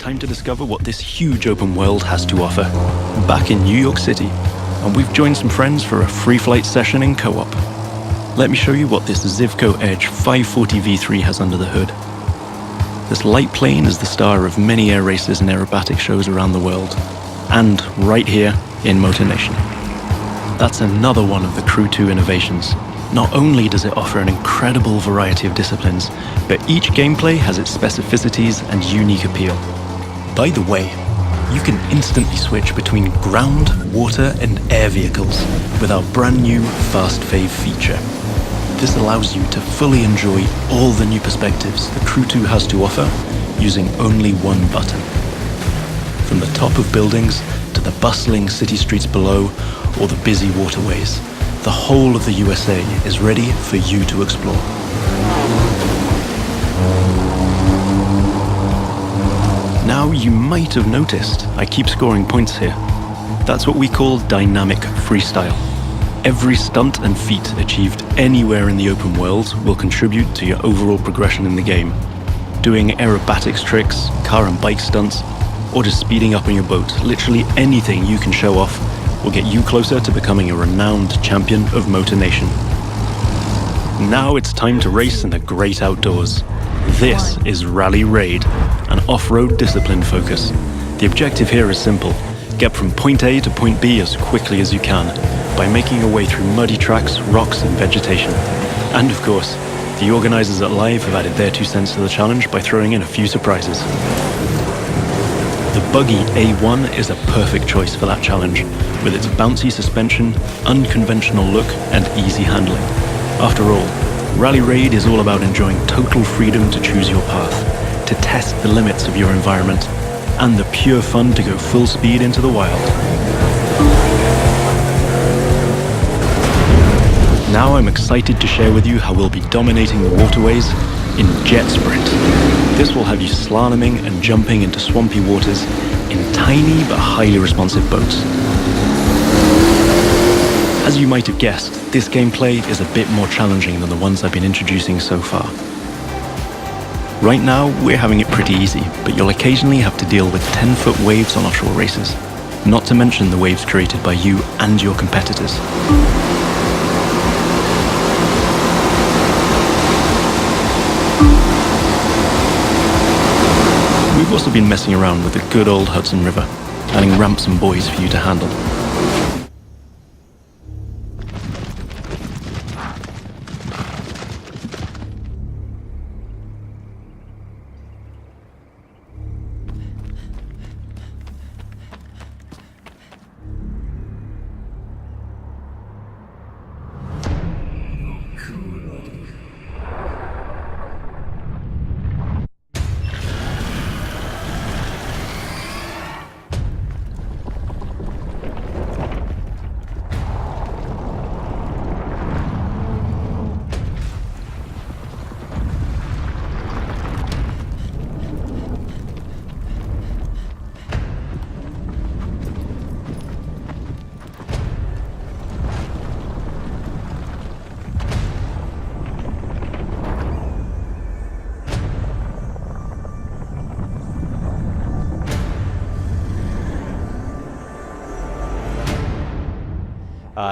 time to discover what this huge open world has to offer. Back in New York City, and we've joined some friends for a free flight session in co-op. Let me show you what this Zivco Edge 540 V3 has under the hood. This light plane is the star of many air races and aerobatic shows around the world, and right here in Motor Nation. That's another one of the Crew 2 innovations. Not only does it offer an incredible variety of disciplines, but each gameplay has its specificities and unique appeal. By the way, you can instantly switch between ground, water, and air vehicles with our brand new Fast Fave feature. This allows you to fully enjoy all the new perspectives the Crew 2 has to offer using only one button. From the top of buildings to the bustling city streets below or the busy waterways, the whole of the USA is ready for you to explore. Now you might have noticed I keep scoring points here. That's what we call dynamic freestyle. Every stunt and feat achieved anywhere in the open world will contribute to your overall progression in the game. Doing aerobatics tricks, car and bike stunts, or just speeding up on your boat, literally anything you can show off will get you closer to becoming a renowned champion of Motor Nation. Now it's time to race in the great outdoors. This is Rally Raid, an off-road discipline focus. The objective here is simple: get from point A to point B as quickly as you can, by making your way through muddy tracks, rocks and vegetation. And of course, the organisers at Live have added their 2 cents to the challenge by throwing in a few surprises. The buggy A1 is a perfect choice for that challenge, with its bouncy suspension, unconventional look and easy handling. After all, Rally Raid is all about enjoying total freedom to choose your path, to test the limits of your environment, and the pure fun to go full speed into the wild. Now I'm excited to share with you how we'll be dominating the waterways in Jet Sprint. This will have you slaloming and jumping into swampy waters in tiny but highly responsive boats. As you might have guessed, this gameplay is a bit more challenging than the ones I've been introducing so far. Right now, we're having it pretty easy, but you'll occasionally have to deal with 10-foot waves on offshore races, not to mention the waves created by you and your competitors. We've also been messing around with the good old Hudson River, adding ramps and buoys for you to handle.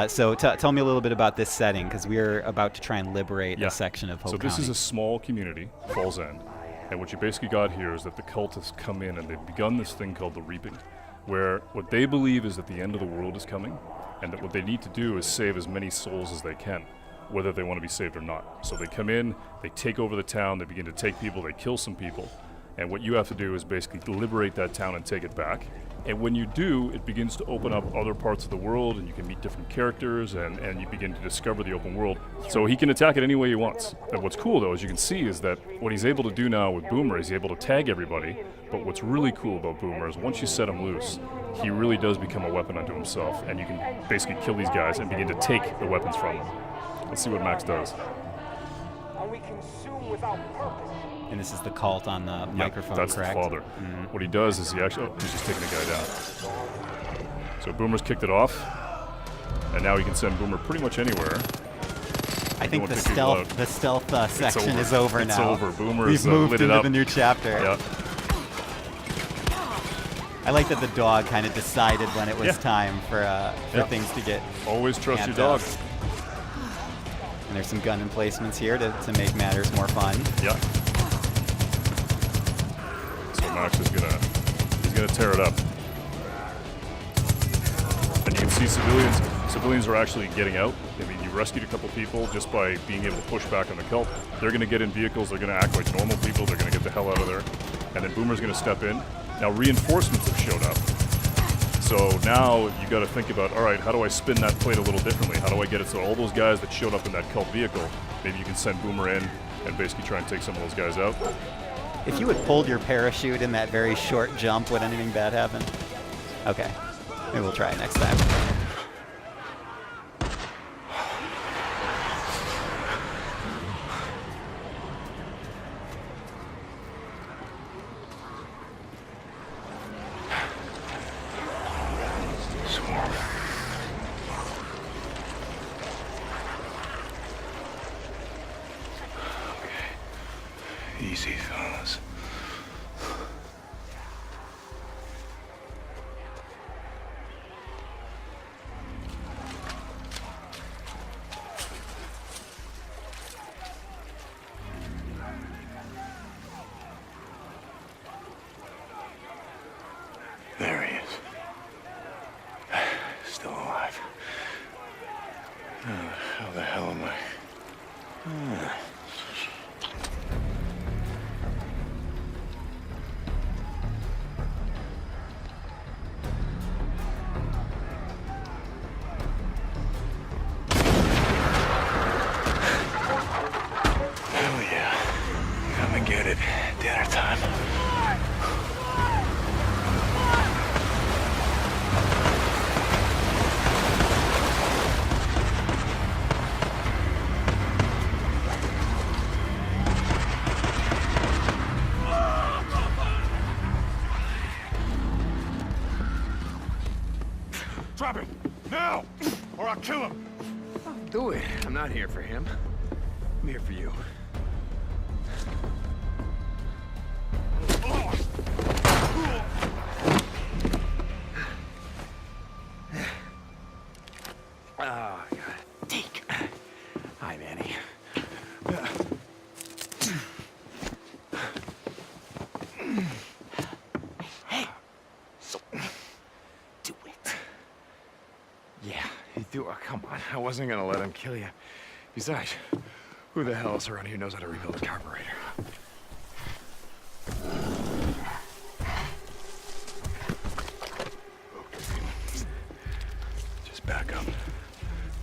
So tell me a little bit about this setting, because we're about to try and liberate a section of Hope So this County. is a small community, Falls End, and what you basically got here is that the cultists come in and they've begun this thing called the Reaping, where what they believe is that the end of the world is coming, and that what they need to do is save as many souls as they can, whether they want to be saved or not. So they come in, they take over the town, they begin to take people, they kill some people, and what you have to do is basically liberate that town and take it back. And when you do, it begins to open up other parts of the world, and you can meet different characters, and you begin to discover the open world. So he can attack it any way he wants. And what's cool, though, as you can see, is that what he's able to do now with Boomer is he's able to tag everybody. But what's really cool about Boomer is once you set him loose, he really does become a weapon unto himself, and you can basically kill these guys and begin to take the weapons from them. Let's see what Max does. And we consume without purpose. And this is the cult on the microphone, that's correct? the father. Mm-hmm. What he does is he actually, he's just taking a guy down. So Boomer's kicked it off, and now he can send Boomer pretty much anywhere. I think the stealth section is over now. It's over. Boomer's We've moved lit it into up. the new chapter. Yeah. I like that the dog kind of decided when it was Yeah. time for things to get Always trust your amped dog. up. And there's some gun emplacements here to make matters more fun. Yeah. So Max is he's gonna tear it up. And you can see civilians are actually getting out. I mean, you rescued a couple people just by being able to push back on the cult. They're gonna get in vehicles, they're gonna act like normal people, they're gonna get the hell out of there. And then Boomer's gonna step in. Now reinforcements have showed up. So now you gotta think about, all right, how do I spin that plate a little differently? How do I get it so all those guys that showed up in that cult vehicle, maybe you can send Boomer in and basically try and take some of those guys out. If you had pulled your parachute in that very short jump, would anything bad happen? Okay. Maybe we'll try it next time. Easy, fellas. There he is. Still alive. How the hell am I? Hell yeah. Come and get it. Dinner time. Drop him! Now! Or I'll kill him! Do it. I'm not here for him. I'm here for you. Oh, God. Deke. Hi, Manny. Hey. So, do it. Yeah, you do. Oh, come on. I wasn't gonna let him kill you. Besides, who the hell else around here knows how to rebuild a carburetor? Just back up.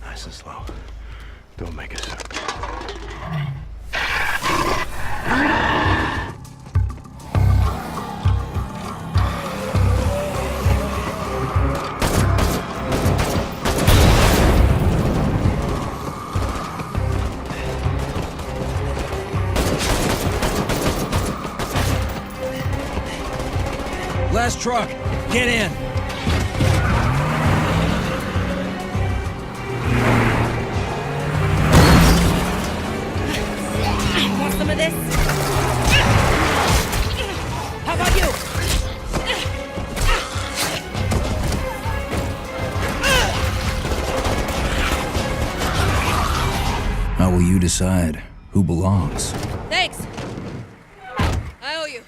Nice and slow. Don't make a sound. Last truck, get in. Want some of this? How about you? How will you decide who belongs? Thanks. I owe you.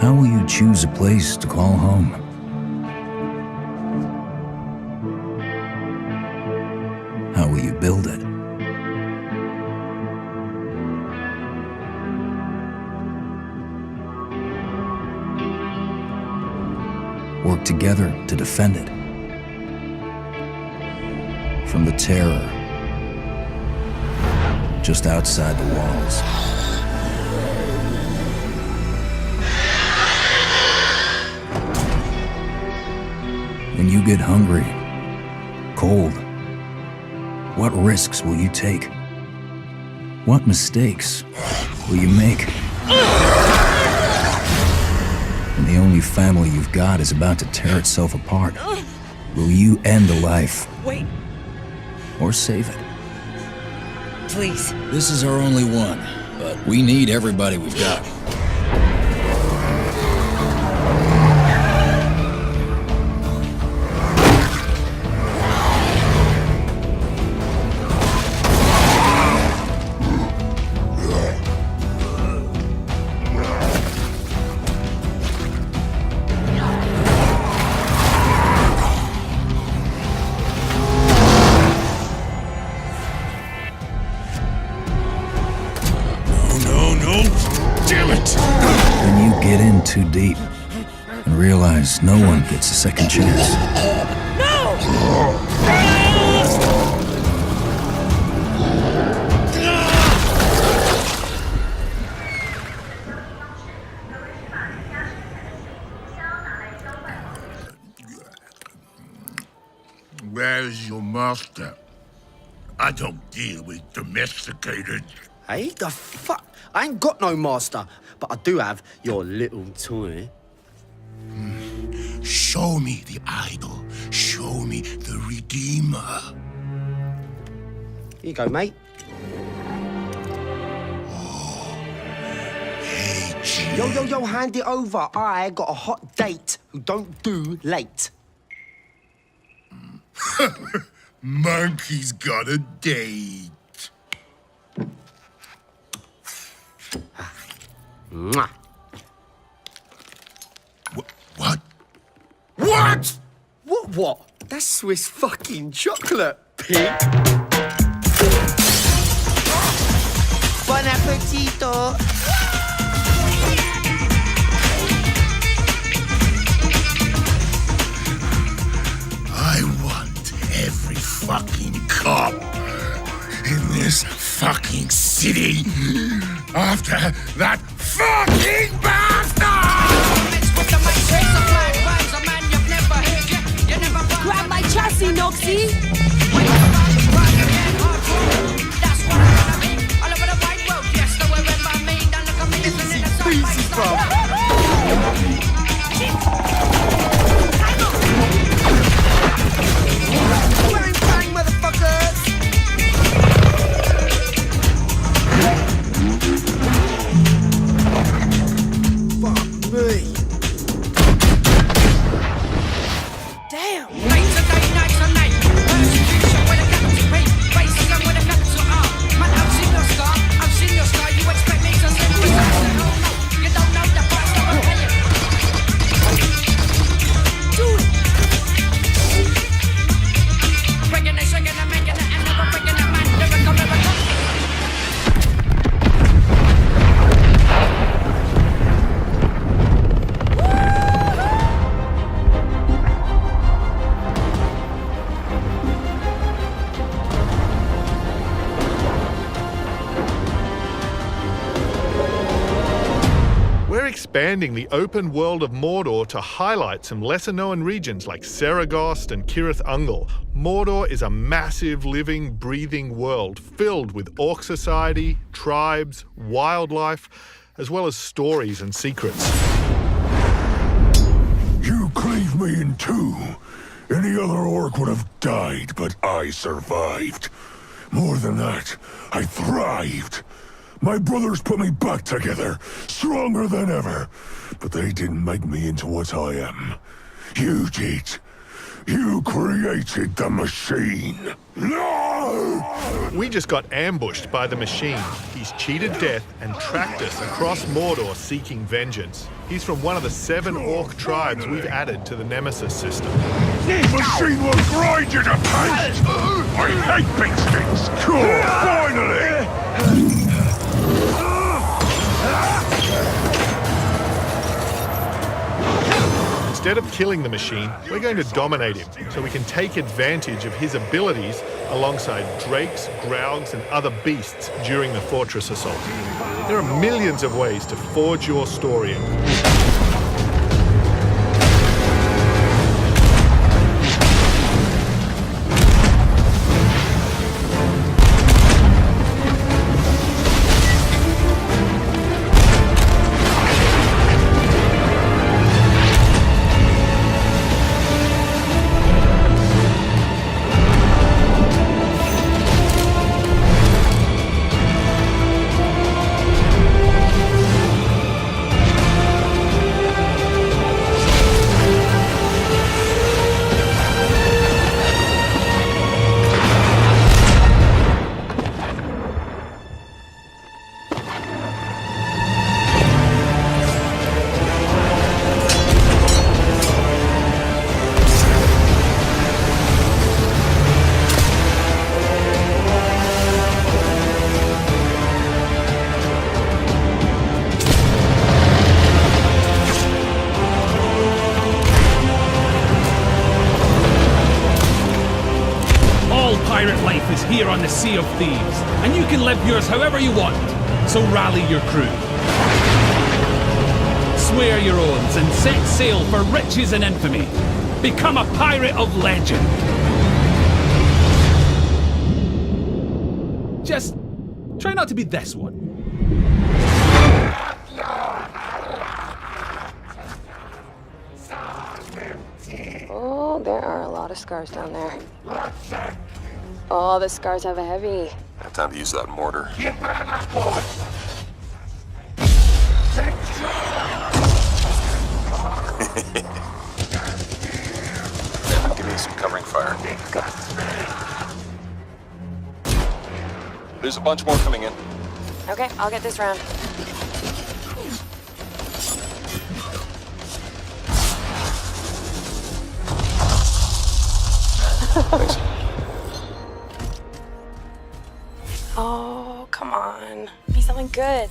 How will you choose a place to call home? How will you build it? Work together to defend it. From the terror just outside the walls. When you get hungry, cold, what risks will you take? What mistakes will you make? When the only family you've got is about to tear itself apart, will you end a life? Wait, Or save it? please. This is our only one, but We need everybody we've got. Get in too deep and realize no one gets a second chance. Where's your master? I don't deal with domesticated. Hey, the fuck? I ain't got no master, but I do have your little toy. Show me the idol. Show me the Redeemer. Here you go, mate. Hey, G. Yo, hand it over. I got a hot date who don't do late. Monkey's got a date. Mwah. What? What? What? That's Swiss fucking chocolate, pig. Bon appetito. I want every fucking cop in this fucking city after that fucking bastard! Grab my chassis, Noxie! Easy, bro. Bang, bang, motherfuckers! Fuck me. Damn! Expanding the open world of Mordor to highlight some lesser-known regions like Saragost and Cirith Ungol. Mordor is a massive, living, breathing world filled with orc society, tribes, wildlife, as well as stories and secrets. You cleaved me in two. Any other orc would have died, but I survived. More than that, I thrived. My brothers put me back together, stronger than ever. But they didn't make me into what I am. You did. You created the machine. No! We just got ambushed by the machine. He's cheated death and tracked us across Mordor seeking vengeance. He's from one of the 7 orc tribes we've added to the Nemesis system. This machine will grind you to paste! I hate big sticks! Cool, finally! Instead of killing the machine, we're going to dominate him so we can take advantage of his abilities alongside drakes, graugs, and other beasts during the fortress assault. There are millions of ways to forge your story. here on the Sea of Thieves, and you can live yours however you want. So rally your crew. Swear your oaths and set sail for riches and infamy. Become a pirate of legend. Just try not to be this one. Oh, there are a lot of scars down there. Oh, the scars have a heavy. Have time to use that mortar. Give me some covering fire. There's a bunch more coming in. Okay, I'll get this round. Thanks. Oh, come on. Be something good.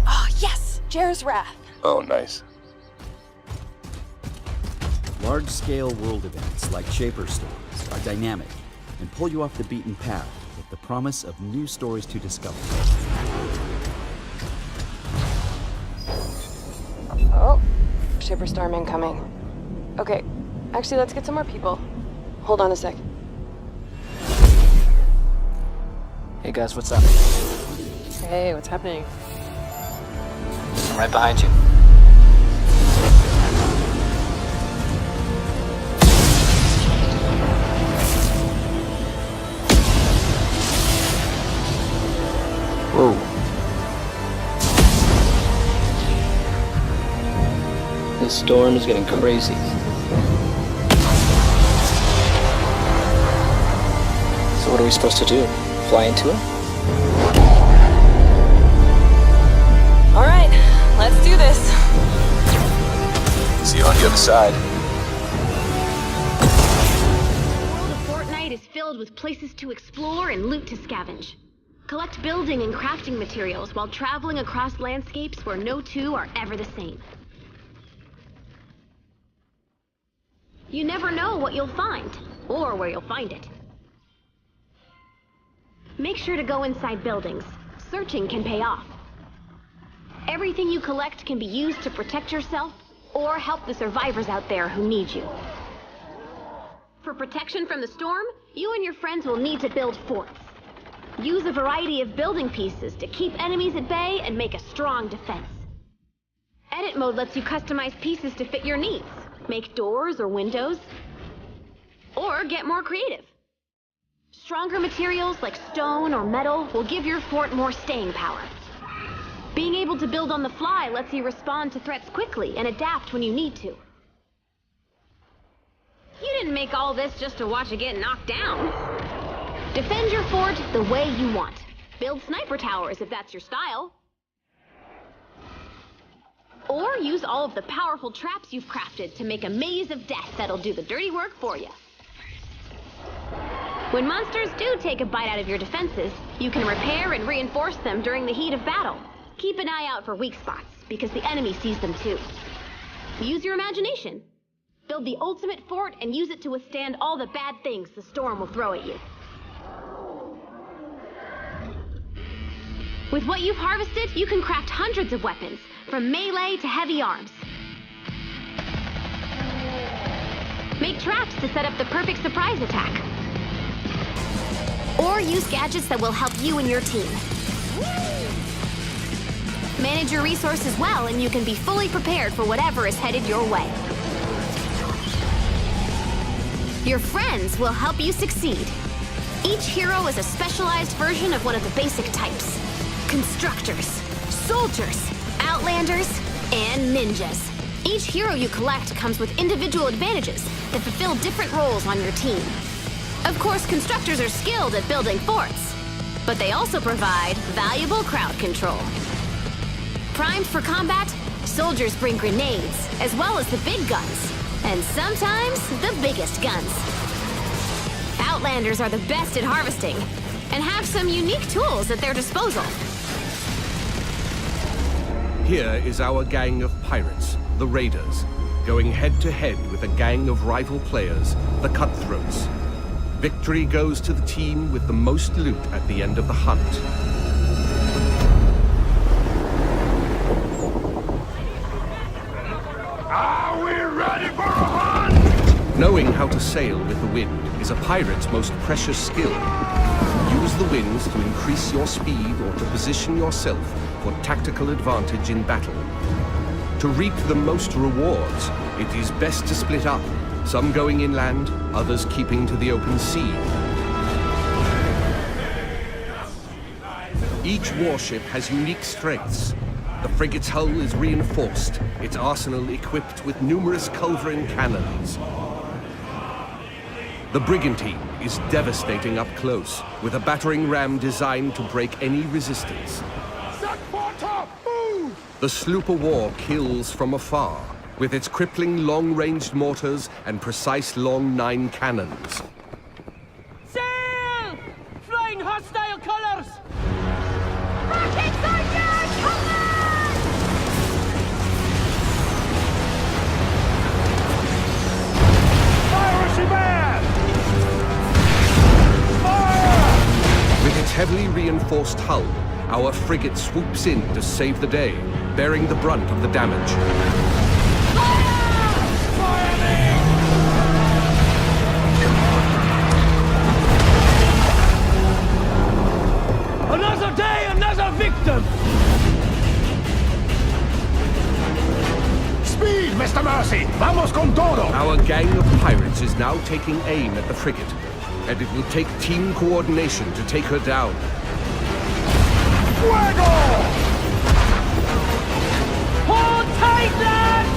Oh, yes! Jer's Wrath. Oh, nice. Large-scale world events like Shaper Stories are dynamic and pull you off the beaten path with the promise of new stories to discover. Oh, Shaper Storm incoming. Okay, actually, let's get some more people. Hold on a sec. Hey guys, what's up? Hey, what's happening? I'm right behind you. Whoa. This storm is getting crazy. So what are we supposed to do? Fly into it? All right, let's do this. See you on the other side. The world of Fortnite is filled with places to explore and loot to scavenge. Collect building and crafting materials while traveling across landscapes where no two are ever the same. You never know what you'll find, or where you'll find it. Make sure to go inside buildings. Searching can pay off. Everything you collect can be used to protect yourself or help the survivors out there who need you. For protection from the storm, you and your friends will need to build forts. Use a variety of building pieces to keep enemies at bay and make a strong defense. Edit mode lets you customize pieces to fit your needs. Make doors or windows, or get more creative. Stronger materials like stone or metal will give your fort more staying power. Being able to build on the fly lets you respond to threats quickly and adapt when you need to. You didn't make all this just to watch it get knocked down. Defend your fort the way you want. Build sniper towers if that's your style. Or use all of the powerful traps you've crafted to make a maze of death that'll do the dirty work for you. When monsters do take a bite out of your defenses, you can repair and reinforce them during the heat of battle. Keep an eye out for weak spots, because the enemy sees them too. Use your imagination. Build the ultimate fort and use it to withstand all the bad things the storm will throw at you. With what you've harvested, you can craft hundreds of weapons, from melee to heavy arms. Make traps to set up the perfect surprise attack. Or use gadgets that will help you and your team. Manage your resources well and you can be fully prepared for whatever is headed your way. Your friends will help you succeed. Each hero is a specialized version of one of the basic types. Constructors, soldiers, outlanders, and ninjas. Each hero you collect comes with individual advantages that fulfill different roles on your team. Of course, constructors are skilled at building forts, but they also provide valuable crowd control. Primed for combat, soldiers bring grenades, as well as the big guns, and sometimes the biggest guns. Outlanders are the best at harvesting, and have some unique tools at their disposal. Here is our gang of pirates, the Raiders, going head-to-head with a gang of rival players, the Cutthroats. Victory goes to the team with the most loot at the end of the hunt. Are we ready for a hunt? Knowing how to sail with the wind is a pirate's most precious skill. Use the winds to increase your speed or to position yourself for tactical advantage in battle. To reap the most rewards, it is best to split up, some going inland, others keeping to the open sea. Each warship has unique strengths. The frigate's hull is reinforced, its arsenal equipped with numerous culverin cannons. The brigantine is devastating up close, with a battering ram designed to break any resistance. The sloop of war kills from afar, with its crippling long-ranged mortars and precise long 9 cannons. Sail! Flying hostile colors! Rockets are down! Come on! Piracy man! With its heavily reinforced hull, our frigate swoops in to save the day, bearing the brunt of the damage. Another day, another victim! Speed, Mr. Mercy! Vamos con todo! Our gang of pirates is now taking aim at the frigate, and it will take team coordination to take her down. Fuego! Hold tight, lads!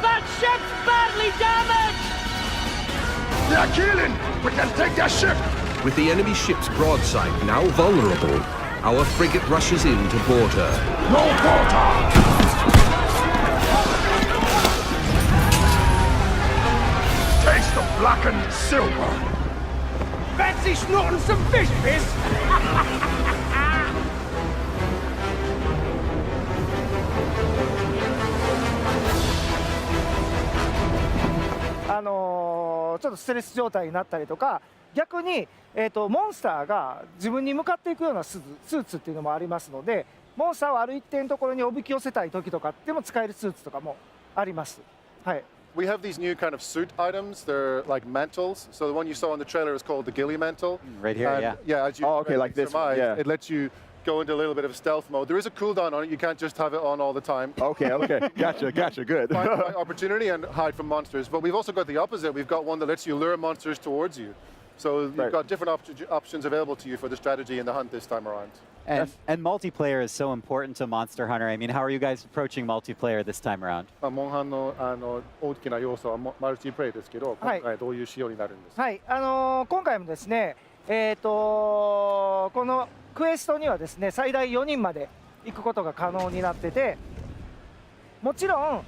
That ship's badly damaged! They're killing! We can take their ship! With the enemy ship's broadside now vulnerable, our frigate rushes in to board her. No quarter! Taste the blackened silver! Fancy snorting some fish, miss? ちょっとステレス状態になったりとか、逆に、モンスターが自分に向かっていくようなスーツっていうのもありますので、モンスターをある一定のところにおびき寄せたい時とかっても使えるスーツとかもあります。はい。We have these new kind of suit items. They're like mantles. So the one you saw in the trailer is called the ghillie mantle. Right here, and, yeah. Yeah, as you like this one, yeah. It lets you go into a little bit of stealth mode. There is a cooldown on it. You can't just have it on all the time. Okay, gotcha, good. Find the right opportunity and hide from monsters. But we've also got the opposite. We've got one that lets you lure monsters towards you. So you've got different options available to you for the strategy and the hunt this time around. And multiplayer is so important to Monster Hunter. I mean, how are you guys approaching multiplayer this time around? モンハンの大きな要素はマルチプレイですけど、今回どういう仕様になるんですか？はい、今回もですね、このクエストにはですね、最大4人まで行くことが可能になってて、もちろん、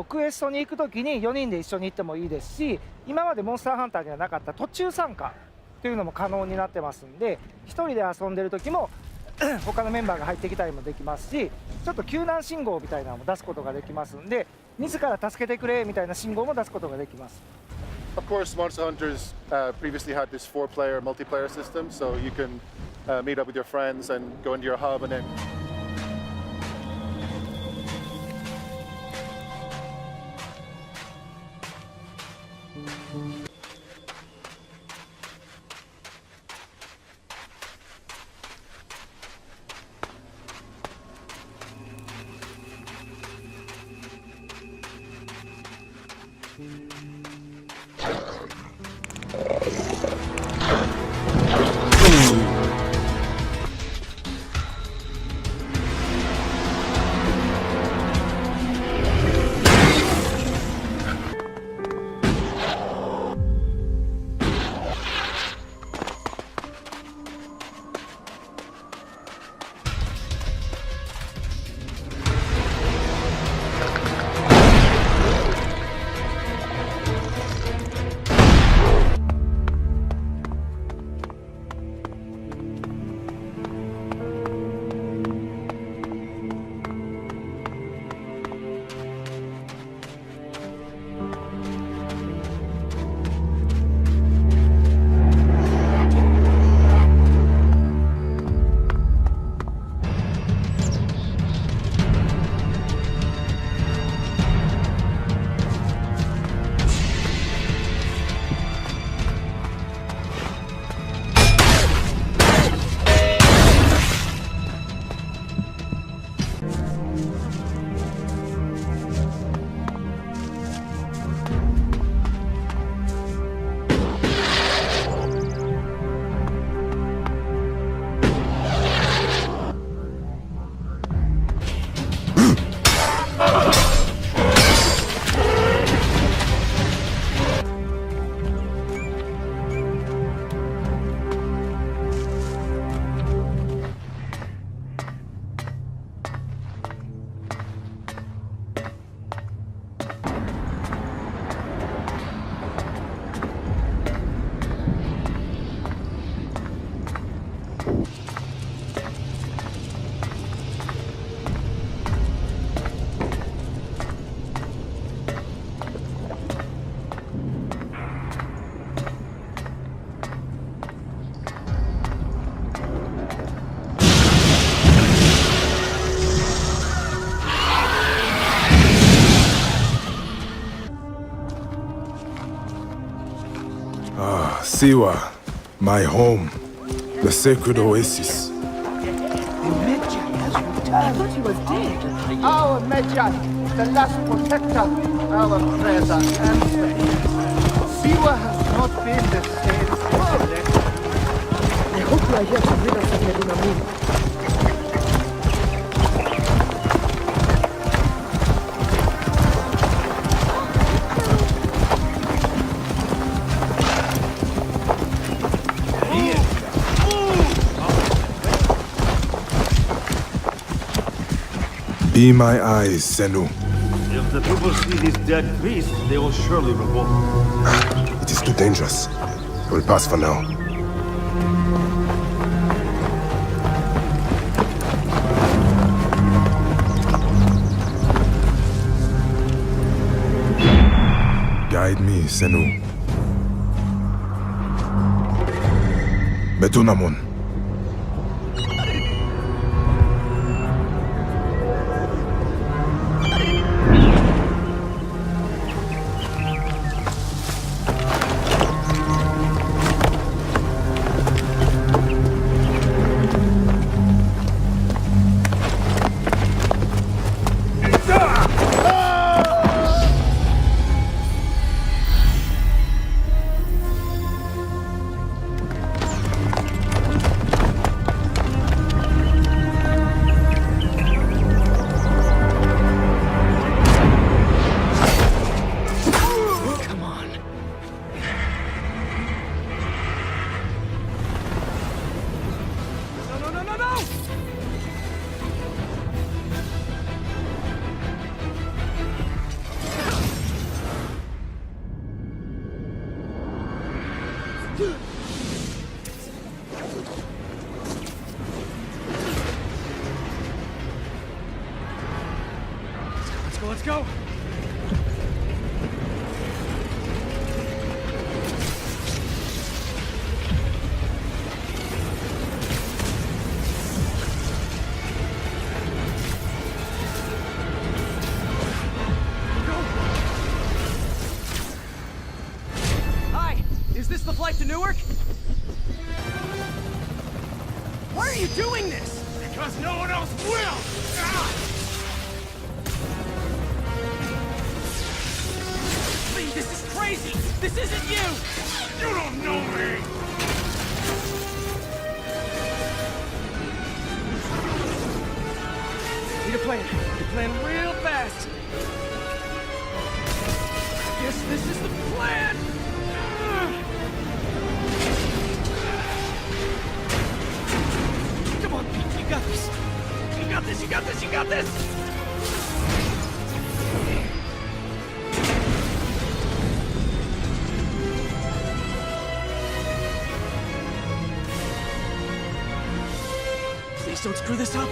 クエストに行くときに4人で一緒に行ってもいいですし、今までモンスターハンターにはなかった途中参加というのも可能になってますんで、1人で遊んでる時も他のメンバーが入ってきたりもできますし、ちょっと救難信号みたいなのも出すことができますんで、自ら助けてくれみたいな信号も出すことができます。Of course, Monster Hunters previously had this 4-player multiplayer system, so you can meet up with your friends and go into your hub and then. Siwa, my home, the sacred oasis. I thought he was dead. Our Medjay, the last protector, our treasure and Siwa has not been the same since he left. I hope you are here to rid us of Medunamura. Be my eyes, Senu. If the people see these dead priests, they will surely revolt. It is too dangerous. I will pass for now. Guide me, Senu. Betunamon. Let's go. Hi, is this the flight to Newark? Why are you doing this? Because no one else will! Please, this is crazy! This isn't you! You don't know me! Need a plan. Need a plan real fast. Guess this is the plan! Come on, Pete, you got this! You got this, you got this, you got this! Please don't screw this up.